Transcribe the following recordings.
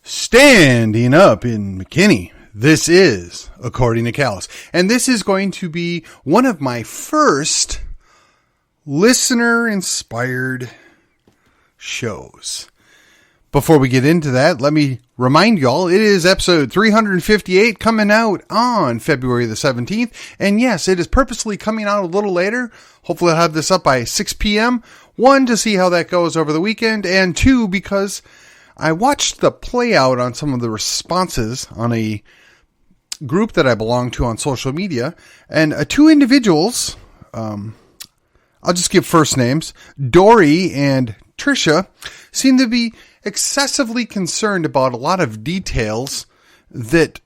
Standing up in McKinney, this is According to Callus. And this is going to be one of my first listener-inspired shows. Before we get into that, let me remind y'all, it is episode 358 coming out on February the 17th. And yes, it is purposely coming out a little later. Hopefully I'll have this up by 6 p.m. One, to see how that goes over the weekend. And two, because I watched the play out on some of the responses on a group that I belong to on social media. And two individuals, I'll just give first names, Dory and Trisha, seem to be excessively concerned about a lot of details that,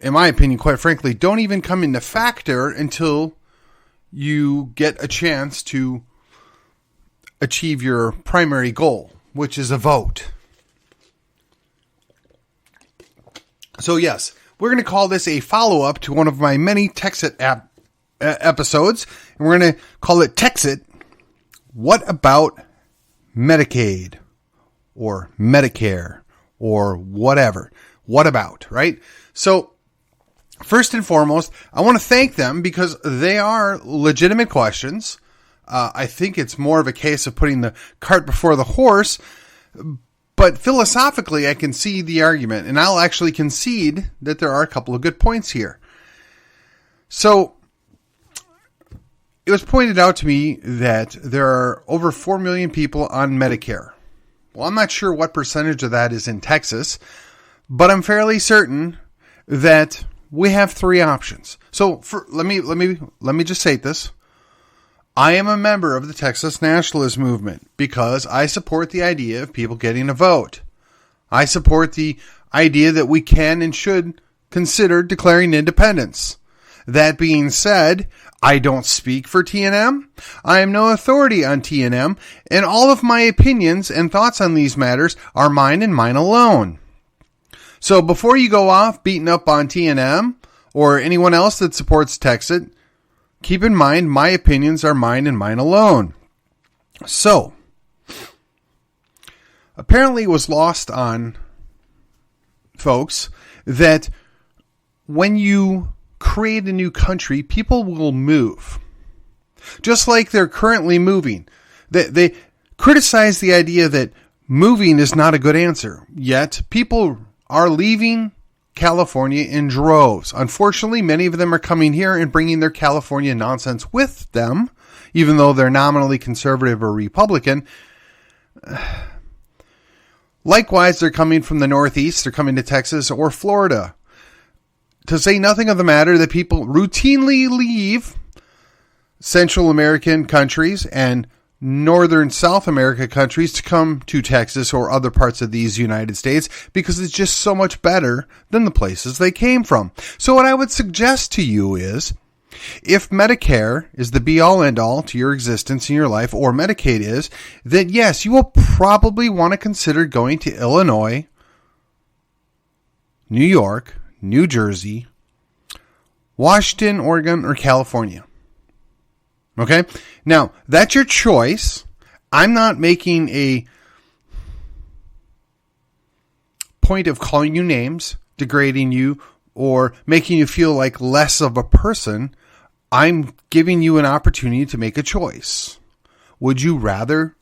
in my opinion, quite frankly, don't even come into factor until you get a chance to achieve your primary goal, which is a vote. So yes, we're going to call this a follow-up to one of my many Texit episodes, and we're going to call it Texit, What About Medicaid, or Medicare, or whatever. What about, right? So, first and foremost, I want to thank them because they are legitimate questions. I think it's more of a case of putting the cart before the horse, but philosophically, I can see the argument, and I'll actually concede that there are a couple of good points here. So, it was pointed out to me that there are over 4 million people on Medicare. Well, I'm not sure what percentage of that is in Texas, but I'm fairly certain that we have three options. So, let me just say this. I am a member of the Texas nationalist movement because I support the idea of people getting a vote. I support the idea that we can and should consider declaring independence. That being said, I don't speak for TNM. I am no authority on TNM, and all of my opinions and thoughts on these matters are mine and mine alone. So before you go off beating up on TNM or anyone else that supports Texit, keep in mind, my opinions are mine and mine alone. So, apparently it was lost on folks that when you create a new country, people will move. Just like they're currently moving. They criticize the idea that moving is not a good answer. Yet, people are leaving California in droves. Unfortunately, many of them are coming here and bringing their California nonsense with them, even though they're nominally conservative or Republican. Likewise, they're coming from the Northeast, they're coming to Texas or Florida. To say nothing of the matter that people routinely leave Central American countries and Northern South America countries to come to Texas or other parts of these United States because it's just so much better than the places they came from. So what I would suggest to you is, if Medicare is the be-all end-all to your existence in your life, or Medicaid is, then yes, you will probably want to consider going to Illinois, New York, New Jersey, Washington, Oregon, or California. Okay? Now, that's your choice. I'm not making a point of calling you names, degrading you, or making you feel like less of a person. I'm giving you an opportunity to make a choice. Would you rather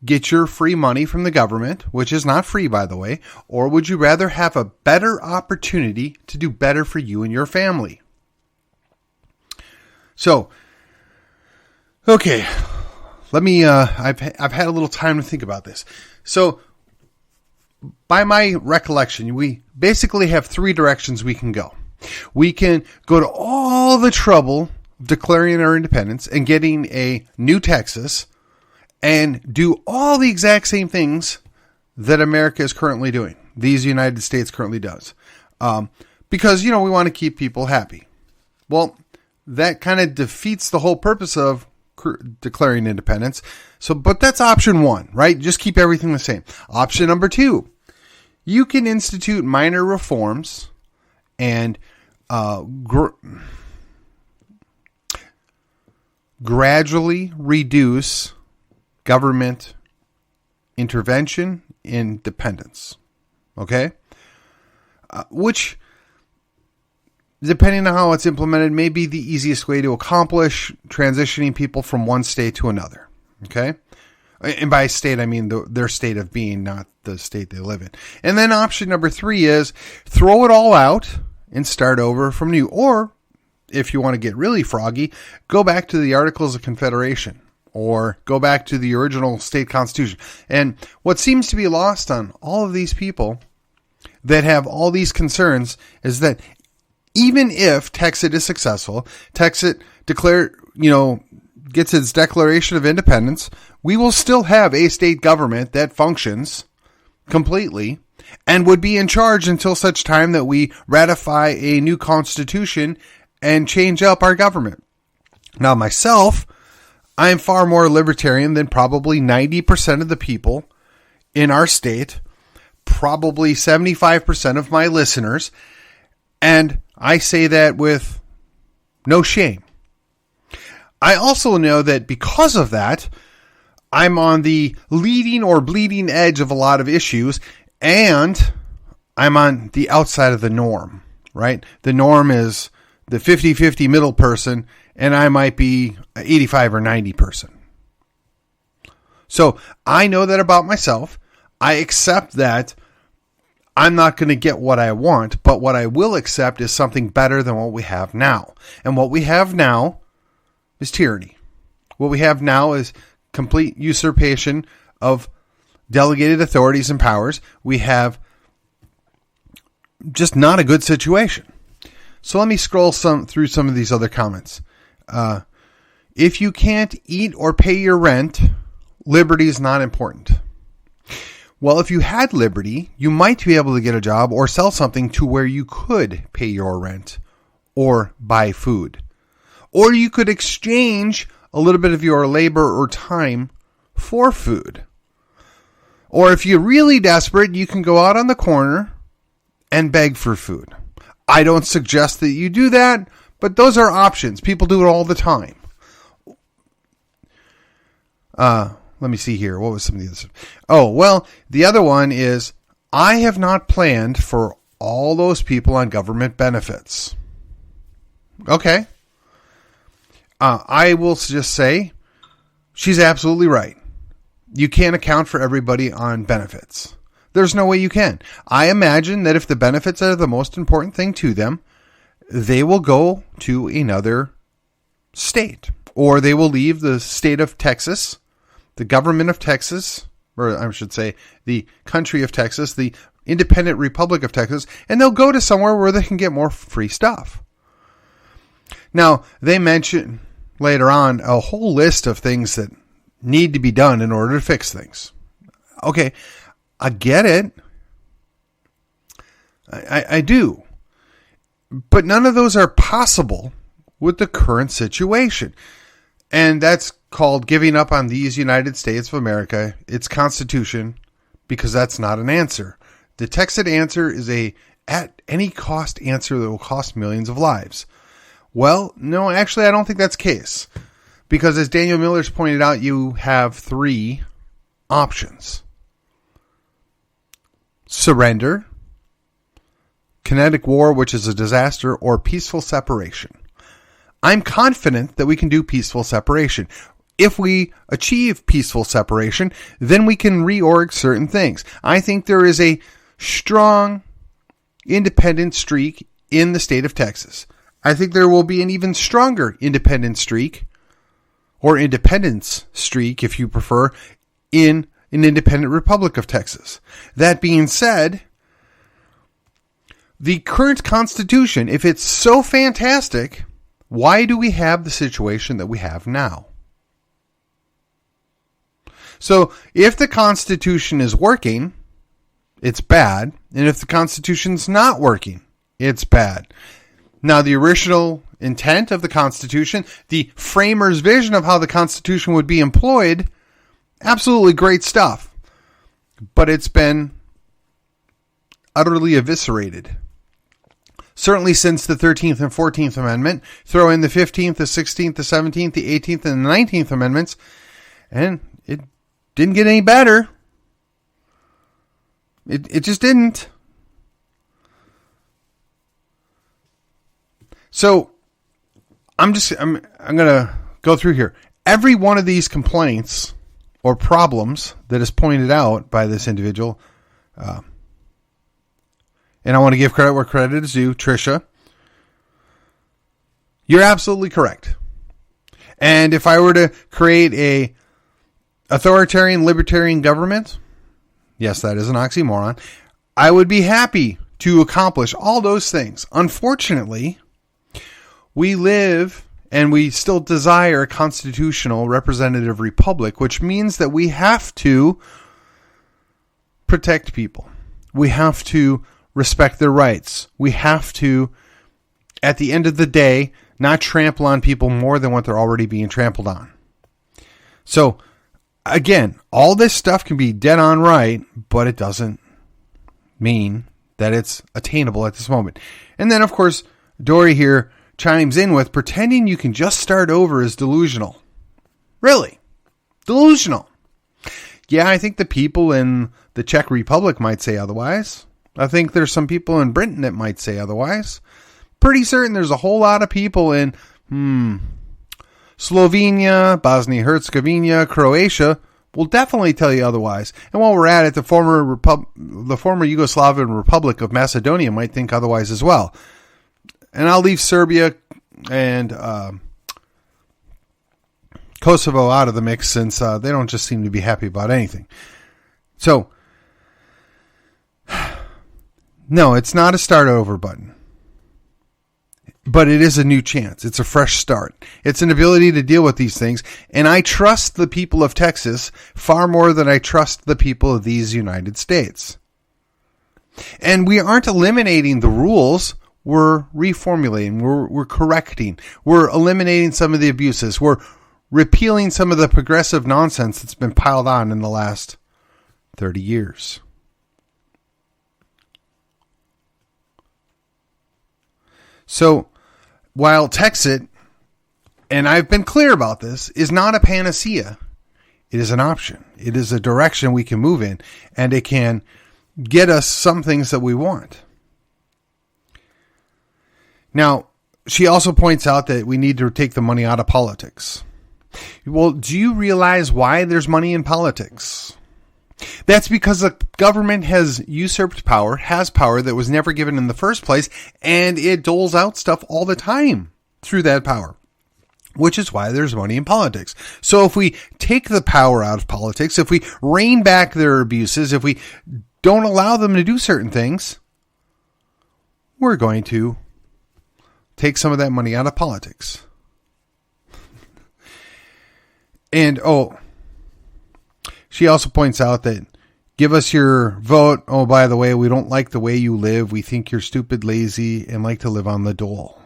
get your free money from the government, which is not free, by the way, or would you rather have a better opportunity to do better for you and your family? So, okay, let me, I've had a little time to think about this. So, by my recollection, we basically have three directions we can go. We can go to all the trouble of declaring our independence and getting a new Texas and do all the exact same things that America is currently doing. These United States currently does. Because, we want to keep people happy. Well, that kind of defeats the whole purpose of declaring independence. So, but that's option one, right? Just keep everything the same. Option number two, you can institute minor reforms and gradually reduce government intervention in dependence. Okay? which, depending on how it's implemented, may be the easiest way to accomplish transitioning people from one state to another. Okay? And by state, I mean their state of being, not the state they live in. And then option number 3 is throw it all out and start over from new. Or, if you want to get really froggy, go back to the Articles of Confederation or go back to the original state constitution. And what seems to be lost on all of these people that have all these concerns is that even if Texit is successful, Texit gets its Declaration of Independence, we will still have a state government that functions completely and would be in charge until such time that we ratify a new constitution and change up our government. Now, myself, I am far more libertarian than probably 90% of the people in our state, probably 75% of my listeners, and I say that with no shame. I also know that because of that, I'm on the leading or bleeding edge of a lot of issues, and I'm on the outside of the norm, right? The norm is the 50-50 middle person, and I might be 85 or 90 person. So I know that about myself. I accept that I'm not going to get what I want, but what I will accept is something better than what we have now. And what we have now is tyranny. What we have now is complete usurpation of delegated authorities and powers. We have just not a good situation. So let me scroll through some of these other comments. If you can't eat or pay your rent, liberty is not important. Well, if you had liberty, you might be able to get a job or sell something to where you could pay your rent or buy food. Or you could exchange a little bit of your labor or time for food. Or if you're really desperate, you can go out on the corner and beg for food. I don't suggest that you do that, but those are options. People do it all the time. Let me see here. What was some of the others? Oh, well, the other one is, I have not planned for all those people on government benefits. Okay. I will just say, she's absolutely right. You can't account for everybody on benefits. There's no way you can. I imagine that if the benefits are the most important thing to them, they will go to another state, or they will leave the state of Texas, the government of Texas, or I should say the country of Texas, the independent Republic of Texas, and they'll go to somewhere where they can get more free stuff. Now, they mention later on a whole list of things that need to be done in order to fix things. Okay, I get it. I do. But none of those are possible with the current situation. And that's called giving up on these United States of America, its Constitution, because that's not an answer. The Texit answer is a at any cost answer that will cost millions of lives. Well, no, actually, I don't think that's the case. Because as Daniel Miller's pointed out, you have 3 options. Surrender, kinetic war, which is a disaster, or peaceful separation. I'm confident that we can do peaceful separation. If we achieve peaceful separation, then we can reorg certain things. I think there is a strong independent streak in the state of Texas. I think there will be an even stronger independent streak, or independence streak, if you prefer, in an independent Republic of Texas. That being said, the current Constitution, if it's so fantastic, why do we have the situation that we have now? So, if the Constitution is working, it's bad. And if the Constitution's not working, it's bad. Now, the original intent of the Constitution, the framers' vision of how the Constitution would be employed, absolutely great stuff. But it's been utterly eviscerated. Certainly since the 13th and 14th Amendment, throw in the 15th, the 16th, the 17th, the 18th, and the 19th Amendments, and it didn't get any better. It just didn't. So I'm going to go through here. Every one of these complaints or problems that is pointed out by this individual, and I want to give credit where credit is due, Tricia, you're absolutely correct. And if I were to create a authoritarian, libertarian government, yes, that is an oxymoron, I would be happy to accomplish all those things. Unfortunately, we live and we still desire a constitutional representative republic, which means that we have to protect people. We have to respect their rights. We have to, at the end of the day, not trample on people more than what they're already being trampled on. So, again, all this stuff can be dead on right, but it doesn't mean that it's attainable at this moment. And then, of course, Dory here chimes in with pretending you can just start over is delusional. Really? Delusional. Yeah, I think the people in the Czech Republic might say otherwise. I think there's some people in Britain that might say otherwise. Pretty certain there's a whole lot of people in Slovenia, Bosnia-Herzegovina, Croatia will definitely tell you otherwise. And while we're at it, the former Yugoslavian Republic of Macedonia might think otherwise as well. And I'll leave Serbia and Kosovo out of the mix since they don't just seem to be happy about anything. So, no, it's not a start over button. But it is a new chance. It's a fresh start. It's an ability to deal with these things. And I trust the people of Texas far more than I trust the people of these United States. And we aren't eliminating the rules. We're reformulating. We're correcting. We're eliminating some of the abuses. We're repealing some of the progressive nonsense that's been piled on in the last 30 years. So, while Texit, and I've been clear about this, is not a panacea, it is an option. It is a direction we can move in, and it can get us some things that we want. Now, she also points out that we need to take the money out of politics. Well, do you realize why there's money in politics? That's because the government has usurped power, has power that was never given in the first place, and it doles out stuff all the time through that power, which is why there's money in politics. So if we take the power out of politics, if we rein back their abuses, if we don't allow them to do certain things, we're going to take some of that money out of politics. And, she also points out that give us your vote. Oh, by the way, we don't like the way you live. We think you're stupid, lazy, and like to live on the dole.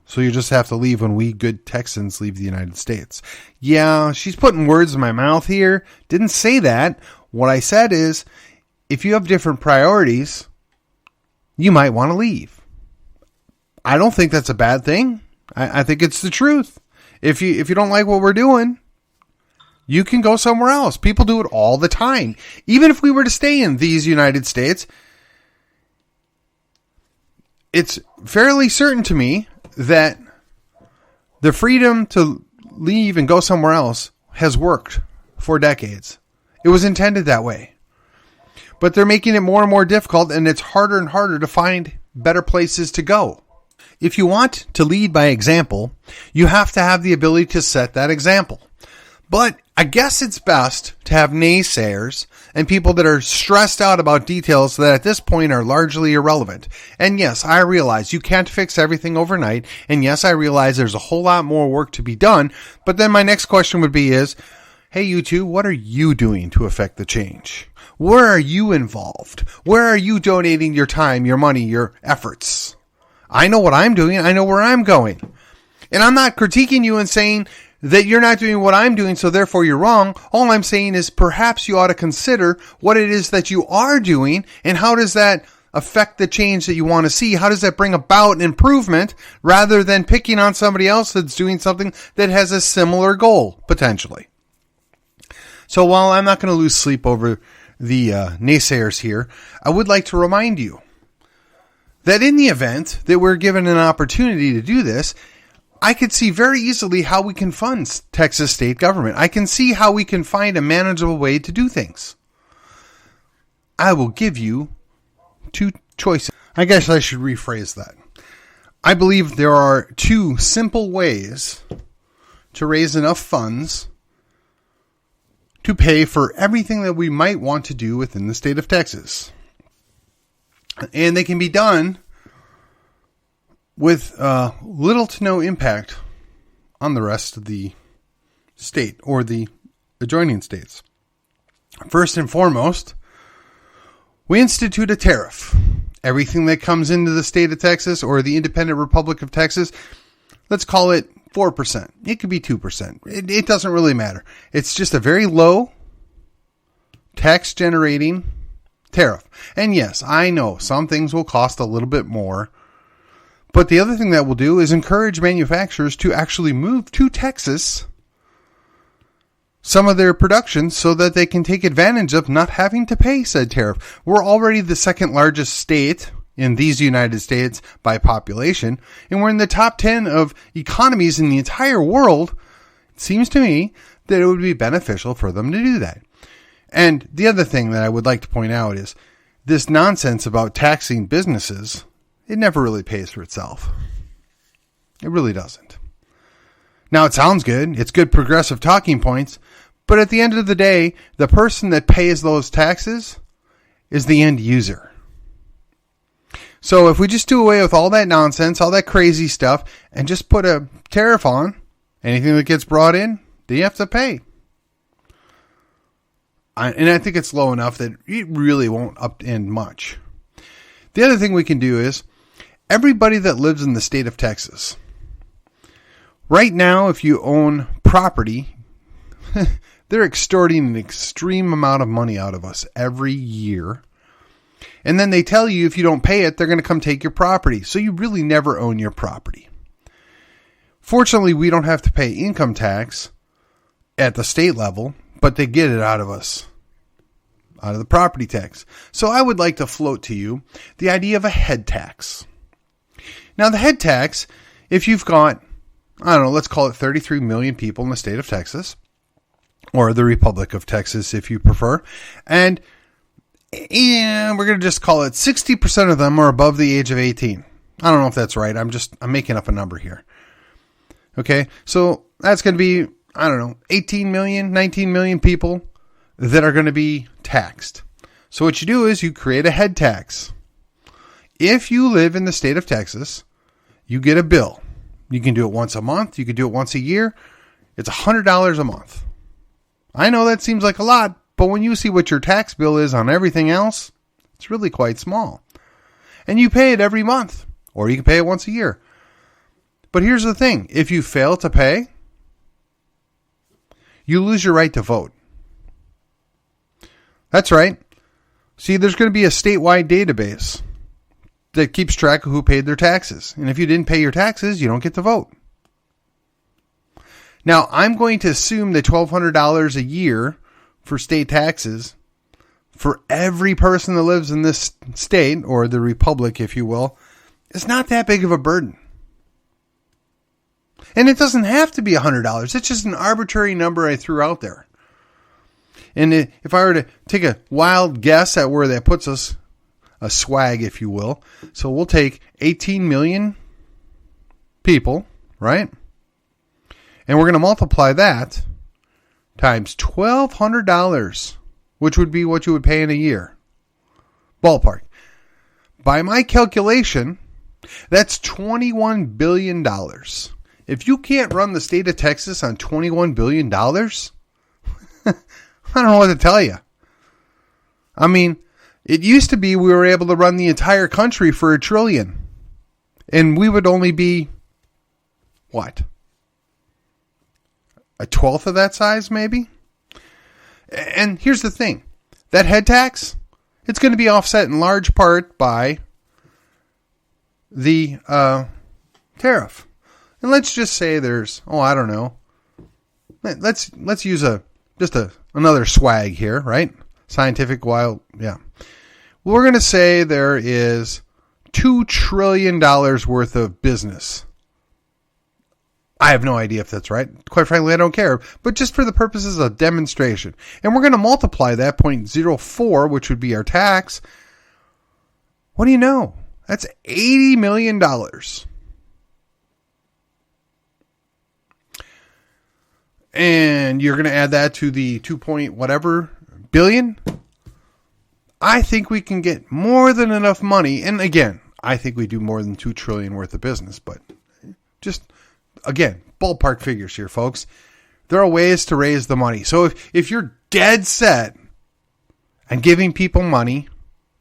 So you just have to leave when we good Texans leave the United States. Yeah, she's putting words in my mouth here. Didn't say that. What I said is, if you have different priorities, you might want to leave. I don't think that's a bad thing. I think it's the truth. If you don't like what we're doing, you can go somewhere else. People do it all the time. Even if we were to stay in these United States, it's fairly certain to me that the freedom to leave and go somewhere else has worked for decades. It was intended that way. But they're making it more and more difficult, and it's harder and harder to find better places to go. If you want to lead by example, you have to have the ability to set that example. But I guess it's best to have naysayers and people that are stressed out about details that at this point are largely irrelevant. And yes, I realize you can't fix everything overnight. And yes, I realize there's a whole lot more work to be done. But then my next question would be hey, you two, what are you doing to affect the change? Where are you involved? Where are you donating your time, your money, your efforts? I know what I'm doing. I know where I'm going. And I'm not critiquing you and saying that you're not doing what I'm doing, so therefore you're wrong. All I'm saying is perhaps you ought to consider what it is that you are doing and how does that affect the change that you want to see? How does that bring about an improvement rather than picking on somebody else that's doing something that has a similar goal, potentially? So while I'm not going to lose sleep over the naysayers here, I would like to remind you that in the event that we're given an opportunity to do this, I could see very easily how we can fund Texas state government. I can see how we can find a manageable way to do things. I will give you two choices. I guess I should rephrase that. I believe there are two simple ways to raise enough funds to pay for everything that we might want to do within the state of Texas. And they can be done with little to no impact on the rest of the state or the adjoining states. First and foremost, we institute a tariff. Everything that comes into the state of Texas or the independent Republic of Texas, let's call it 4%. It could be 2%. It doesn't really matter. It's just a very low tax generating tariff. And yes, I know some things will cost a little bit more. But the other thing that we'll do is encourage manufacturers to actually move to Texas some of their production so that they can take advantage of not having to pay said tariff. We're already the second largest state in these United States by population, and we're in the top 10 of economies in the entire world. It seems to me that it would be beneficial for them to do that. And the other thing that I would like to point out is this nonsense about taxing businesses. It never really pays for itself. It really doesn't. Now, it sounds good. It's good progressive talking points. But at the end of the day, the person that pays those taxes is the end user. So if we just do away with all that nonsense, all that crazy stuff, and just put a tariff on anything that gets brought in, then you have to pay. And I think it's low enough that it really won't upend much. The other thing we can do is everybody that lives in the state of Texas, right now, if you own property, they're extorting an extreme amount of money out of us every year. And then they tell you if you don't pay it, they're going to come take your property. So you really never own your property. Fortunately, we don't have to pay income tax at the state level, but they get it out of us, out of the property tax. So I would like to float to you the idea of a head tax. Now, the head tax, if you've got, I don't know, let's call it 33 million people in the state of Texas, or the Republic of Texas, if you prefer, and we're going to just call it 60% of them are above the age of 18. I don't know if that's right. I'm making up a number here. Okay, so that's going to be, I don't know, 18 million, 19 million people that are going to be taxed. So what you do is you create a head tax. If you live in the state of Texas, you get a bill. You can do it once a month. You can do it once a year. It's $100 a month. I know that seems like a lot, but when you see what your tax bill is on everything else, it's really quite small. And you pay it every month, or you can pay it once a year. But here's the thing. If you fail to pay, you lose your right to vote. That's right. See, there's going to be a statewide database that keeps track of who paid their taxes. And if you didn't pay your taxes, you don't get to vote. Now, I'm going to assume that $1,200 a year for state taxes for every person that lives in this state, or the republic, if you will, is not that big of a burden. And it doesn't have to be $100. It's just an arbitrary number I threw out there. And if I were to take a wild guess at where that puts us, a swag, if you will. So we'll take 18 million people, right? And we're going to multiply that times $1,200, which would be what you would pay in a year. Ballpark. By my calculation, that's $21 billion. If you can't run the state of Texas on $21 billion, I don't know what to tell you. I mean, it used to be we were able to run the entire country for $1 trillion. And we would only be, what? A 12th of that size, maybe? And here's the thing. That head tax, it's going to be offset in large part by the tariff. And let's just say there's, I don't know. Let's use another swag here, right? Scientific wild, yeah. We're going to say there is $2 trillion worth of business. I have no idea if that's right. Quite frankly, I don't care. But just for the purposes of demonstration. And we're going to multiply that 0.04, which would be our tax. What do you know? That's $80 million. And you're going to add that to the 2 point whatever billion. I think we can get more than enough money. And again, I think we do more than $2 trillion worth of business. But just, again, ballpark figures here, folks. There are ways to raise the money. So if you're dead set on giving people money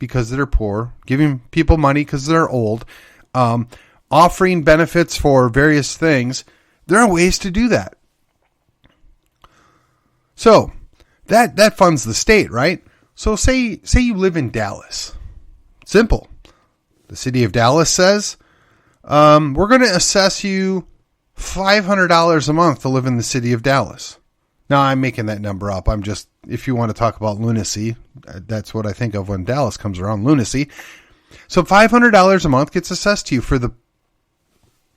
because they're poor, giving people money because they're old, offering benefits for various things, there are ways to do that. So that funds the state, right? So say you live in Dallas. Simple. The city of Dallas says, we're going to assess you $500 a month to live in the city of Dallas. Now, I'm making that number up. I'm just, if you want to talk about lunacy, that's what I think of when Dallas comes around, lunacy. So $500 a month gets assessed to you for the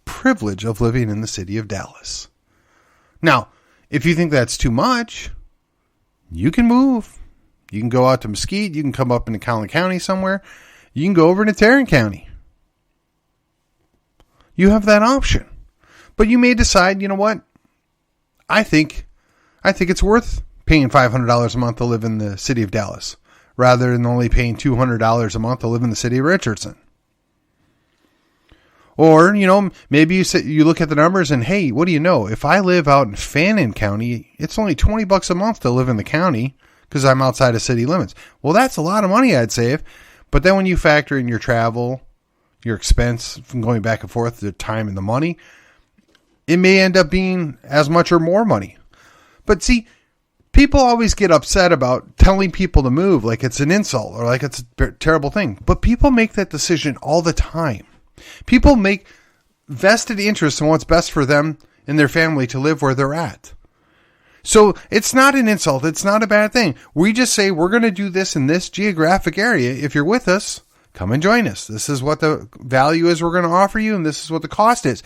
privilege of living in the city of Dallas. Now, if you think that's too much, you can move. You can go out to Mesquite. You can come up into Collin County somewhere. You can go over to Tarrant County. You have that option. But you may decide, you know what? I think it's worth paying $500 a month to live in the city of Dallas rather than only paying $200 a month to live in the city of Richardson. Or, maybe you look at the numbers and, hey, what do you know? If I live out in Fannin County, it's only $20 a month to live in the county because I'm outside of city limits. Well, that's a lot of money I'd save. But then when you factor in your travel, your expense from going back and forth, the time and the money, it may end up being as much or more money. But see, people always get upset about telling people to move like it's an insult or like it's a terrible thing. But people make that decision all the time. People make vested interest in what's best for them and their family to live where they're at. So it's not an insult. It's not a bad thing. We just say we're going to do this in this geographic area. If you're with us, come and join us. This is what the value is we're going to offer you, and this is what the cost is.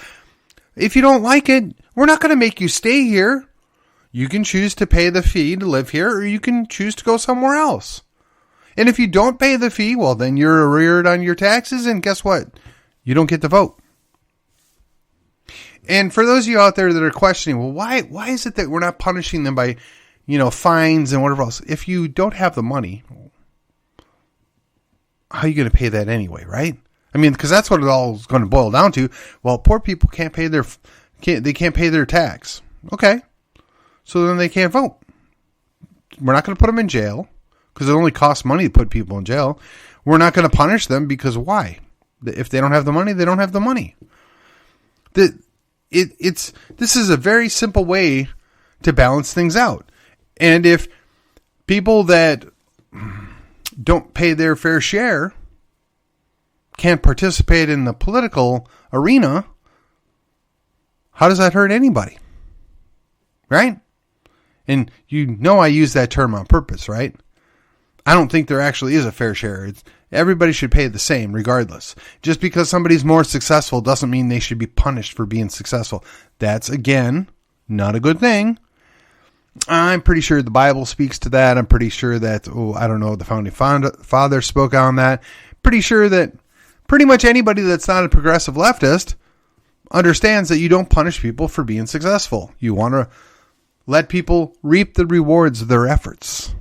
If you don't like it, we're not going to make you stay here. You can choose to pay the fee to live here, or you can choose to go somewhere else. And if you don't pay the fee, well, then you're arreared on your taxes, and guess what? You don't get to vote. And for those of you out there that are questioning, well, why is it that we're not punishing them by, fines and whatever else? If you don't have the money, how are you going to pay that anyway, right? I mean, because that's what it all is going to boil down to. Well, poor people can't pay their tax. Okay. So then they can't vote. We're not going to put them in jail because it only costs money to put people in jail. We're not going to punish them because why? If they don't have the money, they don't have the money. This is a very simple way to balance things out. And if people that don't pay their fair share can't participate in the political arena, how does that hurt anybody? Right? And I use that term on purpose, right? I don't think there actually is a fair share. Everybody should pay the same regardless. Just because somebody's more successful doesn't mean they should be punished for being successful. That's, again, not a good thing. I'm pretty sure the Bible speaks to that. I'm pretty sure that, the founding father spoke on that. Pretty sure that pretty much anybody that's not a progressive leftist understands that you don't punish people for being successful. You want to let people reap the rewards of their efforts.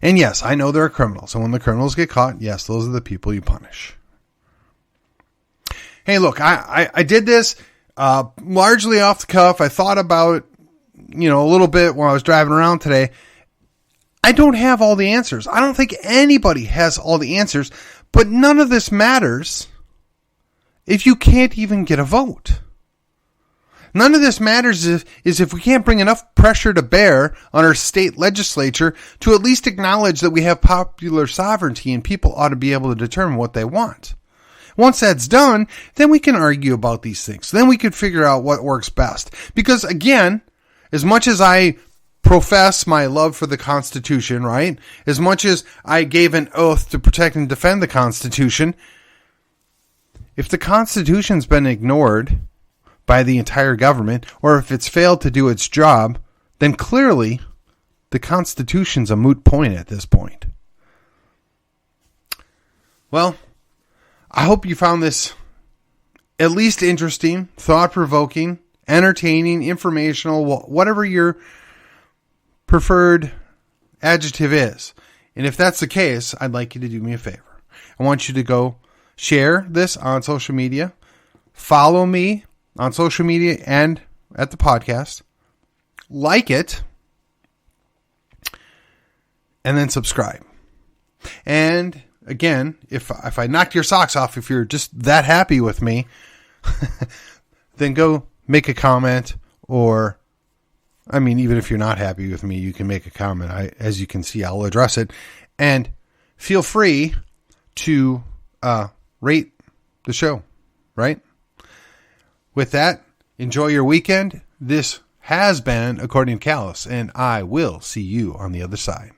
And yes, I know there are criminals. And when the criminals get caught, yes, those are the people you punish. Hey, look, I did this largely off the cuff. I thought about, a little bit while I was driving around today. I don't have all the answers. I don't think anybody has all the answers. But none of this matters if you can't even get a vote. None of this matters if we can't bring enough pressure to bear on our state legislature to at least acknowledge that we have popular sovereignty and people ought to be able to determine what they want. Once that's done, then we can argue about these things. Then we can figure out what works best. Because again, as much as I profess my love for the Constitution, right? As much as I gave an oath to protect and defend the Constitution, If the Constitution's been ignored by the entire government, or if it's failed to do its job, then clearly the Constitution's a moot point at this point. Well, I hope you found this at least interesting, thought-provoking, entertaining, informational, whatever your preferred adjective is. And if that's the case, I'd like you to do me a favor. I want you to go share this on social media, follow me on social media and at the podcast, like it, and then subscribe. And again, if I knocked your socks off, if you're just that happy with me, then go make a comment, or, I mean, even if you're not happy with me, you can make a comment. As you can see, I'll address it. And feel free to rate the show, right? With that, enjoy your weekend. This has been According to Callus, and I will see you on the other side.